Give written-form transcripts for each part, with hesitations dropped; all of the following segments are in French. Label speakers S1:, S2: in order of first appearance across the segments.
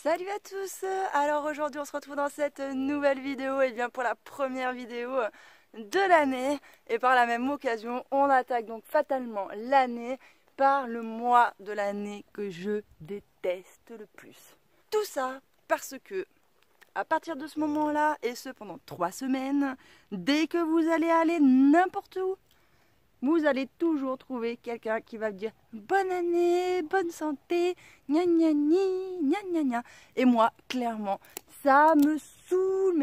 S1: Salut à tous. Alors aujourd'hui on se retrouve dans cette nouvelle vidéo et bien pour la première vidéo de l'année, et par la même occasion on attaque donc fatalement l'année par le mois de l'année que je déteste le plus. Tout ça parce que à partir de ce moment-là, et ce pendant 3 semaines, dès que vous allez aller n'importe où, vous allez toujours trouver quelqu'un qui va vous dire bonne année, bonne santé, gna gna gna gna gna gna. Et moi, clairement, ça me saoule,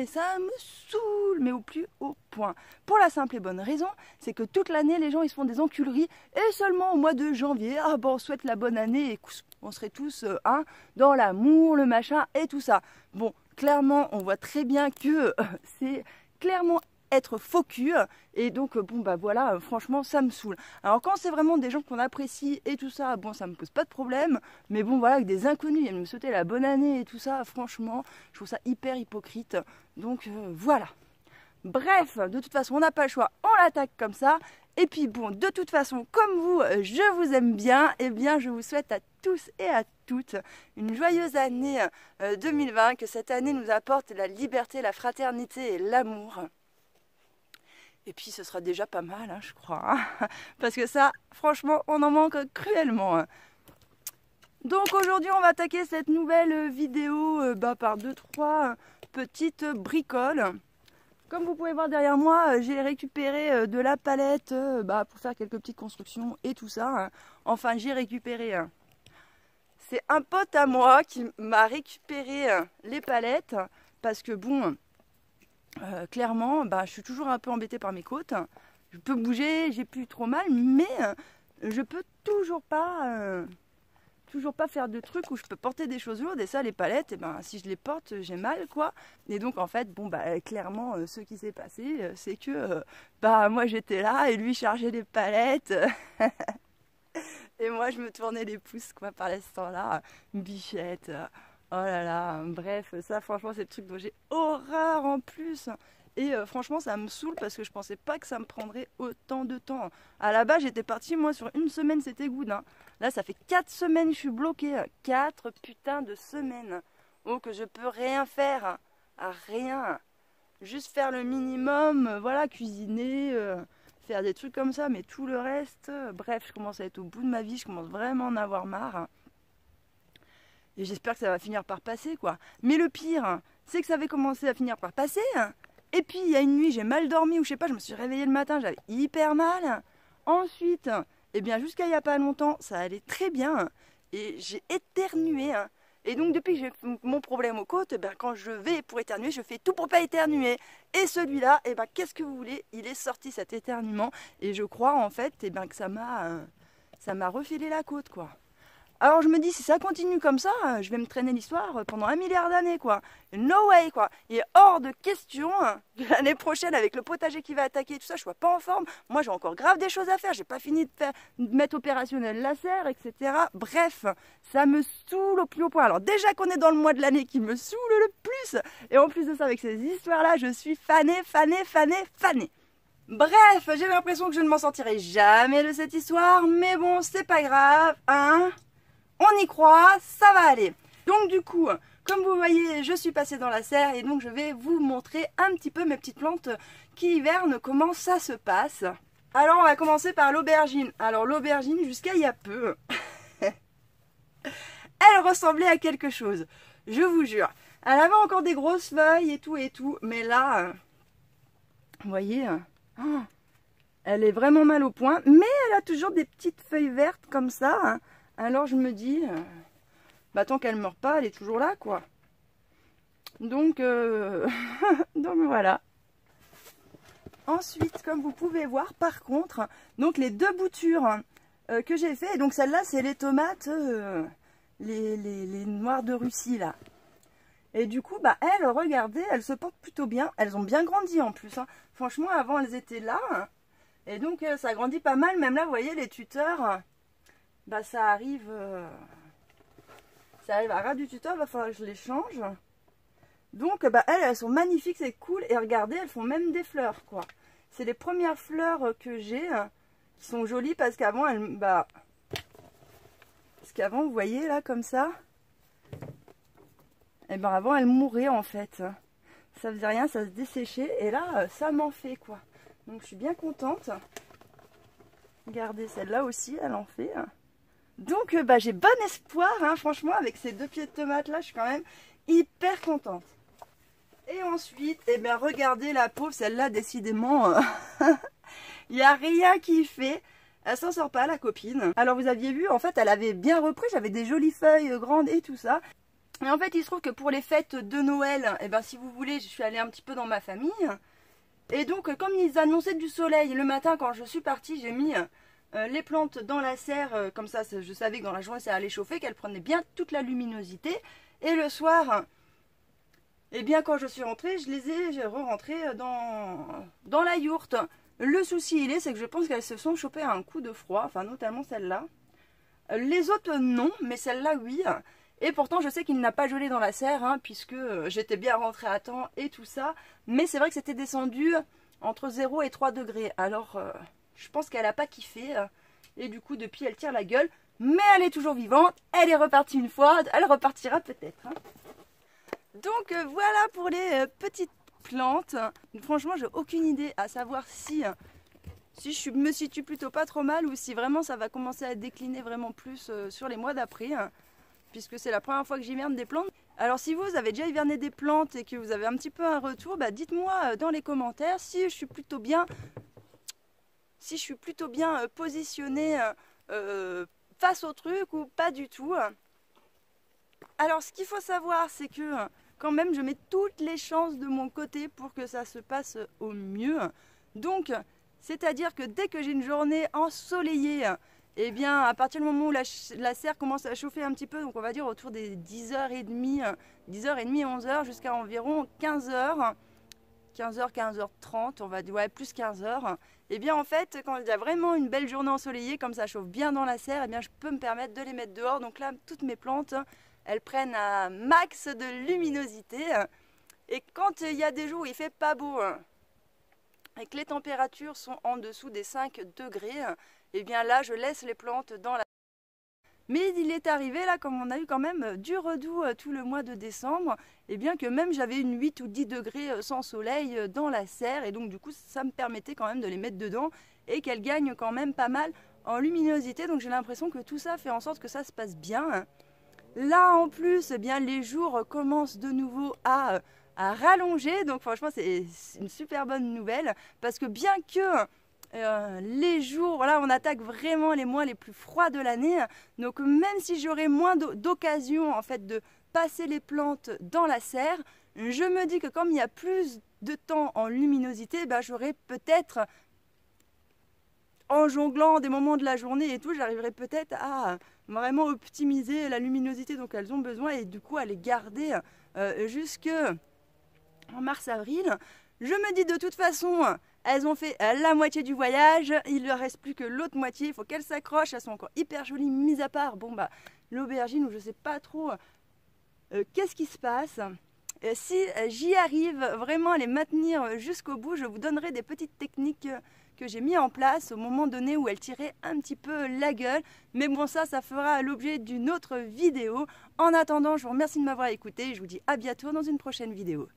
S1: mais au plus haut point. Pour la simple et bonne raison, c'est que toute l'année, les gens ils se font des enculeries, et seulement au mois de janvier, ah bon, on souhaite la bonne année, et on serait tous dans l'amour, le machin, et tout ça. Bon, clairement, on voit très bien que c'est clairement être faux cul, et donc bon bah voilà, franchement ça me saoule. Alors quand c'est vraiment des gens qu'on apprécie et tout ça, bon ça me pose pas de problème, mais bon voilà, avec des inconnus ils viennent me souhaiter la bonne année et tout ça, franchement je trouve ça hyper hypocrite, donc voilà. Bref, de toute façon on n'a pas le choix, on l'attaque comme ça, et puis bon, de toute façon comme vous, je vous aime bien, et bien je vous souhaite à tous et à toutes une joyeuse année 2020, que cette année nous apporte la liberté, la fraternité et l'amour. Et puis ce sera déjà pas mal, hein, je crois. Hein. Parce que ça, franchement, on en manque cruellement. Hein. Donc aujourd'hui, on va attaquer cette nouvelle vidéo par 2-3 petites bricoles. Comme vous pouvez voir derrière moi, j'ai récupéré de la palette pour faire quelques petites constructions et tout ça. Hein. Enfin, j'ai récupéré. C'est un pote à moi qui m'a récupéré les palettes. Parce que bon... clairement, je suis toujours un peu embêtée par mes côtes. Je peux bouger, j'ai plus trop mal, mais je peux toujours pas faire de trucs où je peux porter des choses lourdes. Et ça, les palettes, si je les porte, j'ai mal, quoi. Et donc, en fait, clairement, ce qui s'est passé, c'est que moi, j'étais là et lui chargeait les palettes. Et moi, je me tournais les pouces, quoi, par l'instant-là. Bichette. Oh là là, bref, ça franchement c'est le truc dont j'ai horreur en plus. Et franchement ça me saoule parce que je pensais pas que ça me prendrait autant de temps. À la base j'étais partie moi sur une semaine, c'était good. Hein. Là ça fait 4 semaines que je suis bloquée. 4 putains de semaines. Oh que je peux rien faire. Rien. Juste faire le minimum, voilà, cuisiner, faire des trucs comme ça. Mais tout le reste, bref, je commence à être au bout de ma vie, je commence vraiment à en avoir marre. Et j'espère que ça va finir par passer, quoi. Mais le pire, c'est que ça avait commencé à finir par passer. Et puis, il y a une nuit, j'ai mal dormi, ou je sais pas, je me suis réveillée le matin, j'avais hyper mal. Ensuite, jusqu'à il n'y a pas longtemps, ça allait très bien. Et j'ai éternué. Et donc, depuis que j'ai mon problème aux côtes, quand je vais pour éternuer, je fais tout pour pas éternuer. Et celui-là, qu'est-ce que vous voulez? Il est sorti cet éternuement. Et je crois, en fait, que ça m'a refilé la côte, quoi. Alors je me dis, si ça continue comme ça, je vais me traîner l'histoire pendant 1 milliard d'années, quoi. No way, quoi. Il est hors de question que l'année prochaine, avec le potager qui va attaquer et tout ça, je sois pas en forme. Moi, j'ai encore grave des choses à faire. J'ai pas fini de mettre opérationnel la serre, etc. Bref, ça me saoule au plus haut point. Alors déjà qu'on est dans le mois de l'année qui me saoule le plus, et en plus de ça, avec ces histoires-là, je suis fanée. Bref, j'ai l'impression que je ne m'en sortirai jamais de cette histoire, mais bon, c'est pas grave, hein. On y croit, ça va aller. Donc du coup, comme vous voyez, je suis passée dans la serre et donc je vais vous montrer un petit peu mes petites plantes qui hivernent, comment ça se passe. Alors on va commencer par l'aubergine. Alors l'aubergine, jusqu'à il y a peu, elle ressemblait à quelque chose. Je vous jure. Elle avait encore des grosses feuilles et tout, mais là, vous voyez, elle est vraiment mal au point, mais elle a toujours des petites feuilles vertes comme ça, hein. Alors je me dis, tant qu'elle ne meurt pas, elle est toujours là, quoi. Donc, donc voilà. Ensuite, comme vous pouvez voir, par contre, donc les 2 boutures que j'ai fait, et donc celle-là, c'est les tomates, les noires de Russie, là. Et du coup, elles, regardez, elles se portent plutôt bien. Elles ont bien grandi en plus. Hein. Franchement, avant, elles étaient là. Hein. Et donc, ça grandit pas mal. Même là, vous voyez, les tuteurs... ça arrive à ras du tuteur, va falloir que je les change. Donc elles sont magnifiques, c'est cool. Et regardez, elles font même des fleurs, quoi. C'est les premières fleurs que j'ai qui sont jolies parce qu'avant vous voyez là comme ça, Et ben avant elle mourait en fait. Ça faisait rien, ça se desséchait et là ça m'en fait quoi. Donc je suis bien contente. Regardez celle-là aussi, elle en fait. Donc bah, j'ai bon espoir, hein, franchement avec ces 2 pieds de tomates là, je suis quand même hyper contente. Et ensuite, eh bien regardez la pauvre, celle-là décidément, il n'y a rien qui fait. Elle s'en sort pas la copine. Alors vous aviez vu, en fait elle avait bien repris, j'avais des jolies feuilles grandes et tout ça. Et en fait il se trouve que pour les fêtes de Noël, eh ben, si vous voulez, je suis allée un petit peu dans ma famille. Et donc comme ils annonçaient du soleil le matin quand je suis partie, j'ai mis les plantes dans la serre. Comme ça je savais que dans la journée ça allait chauffer, qu'elles prenaient bien toute la luminosité. Et le soir, eh bien quand je suis rentrée, j'ai re-rentré dans la yourte. Le souci c'est que je pense qu'elles se sont chopées un coup de froid, enfin notamment celle-là. Les autres non, mais celle-là oui. Et pourtant je sais qu'il n'a pas gelé dans la serre, hein, puisque j'étais bien rentrée à temps et tout ça. Mais c'est vrai que c'était descendu entre 0 et 3 degrés. Alors je pense qu'elle n'a pas kiffé. Et du coup depuis elle tire la gueule. Mais elle est toujours vivante, elle est repartie une fois, elle repartira peut-être. Hein. Donc voilà pour les petites plantes. Franchement j'ai aucune idée à savoir si je me situe plutôt pas trop mal ou si vraiment ça va commencer à décliner vraiment plus sur les mois d'après. Puisque c'est la première fois que j'hiverne des plantes. Alors si vous avez déjà hiverné des plantes et que vous avez un petit peu un retour, bah, dites-moi dans les commentaires si je suis plutôt bien, positionnée face au truc ou pas du tout. Alors ce qu'il faut savoir c'est que quand même je mets toutes les chances de mon côté pour que ça se passe au mieux. Donc c'est-à-dire que dès que j'ai une journée ensoleillée, et bien à partir du moment où la serre commence à chauffer un petit peu, donc on va dire autour des 10h30, 11h jusqu'à environ 15h, 15h30, on va dire, ouais, plus 15h. Et bien en fait, quand il y a vraiment une belle journée ensoleillée, comme ça chauffe bien dans la serre, et bien je peux me permettre de les mettre dehors. Donc là, toutes mes plantes, elles prennent un max de luminosité. Et quand il y a des jours où il fait pas beau et que les températures sont en dessous des 5 degrés, et bien là, je laisse les plantes dans la... Mais il est arrivé là, comme on a eu quand même du redoux tout le mois de décembre, et bien que même j'avais une 8 ou 10 degrés sans soleil dans la serre, et donc du coup ça me permettait quand même de les mettre dedans et qu'elles gagnent quand même pas mal en luminosité. Donc j'ai l'impression que tout ça fait en sorte que ça se passe bien. Là en plus, eh bien les jours commencent de nouveau à rallonger, donc franchement c'est une super bonne nouvelle, parce que bien que les jours, là on attaque vraiment les mois les plus froids de l'année, donc même si j'aurais moins d'occasion en fait de passer les plantes dans la serre, je me dis que comme il y a plus de temps en luminosité, bah, j'aurais peut-être, en jonglant des moments de la journée et tout, j'arriverai peut-être à vraiment optimiser la luminosité dont elles ont besoin et du coup à les garder jusque en mars-avril. Je me dis de toute façon, elles ont fait la moitié du voyage, il ne leur reste plus que l'autre moitié, il faut qu'elles s'accrochent, elles sont encore hyper jolies, mis à part bon bah l'aubergine où je ne sais pas trop qu'est-ce qui se passe. Si j'y arrive vraiment à les maintenir jusqu'au bout, je vous donnerai des petites techniques que j'ai mis en place au moment donné où elles tiraient un petit peu la gueule. Mais bon, ça fera l'objet d'une autre vidéo. En attendant, je vous remercie de m'avoir écouté et je vous dis à bientôt dans une prochaine vidéo.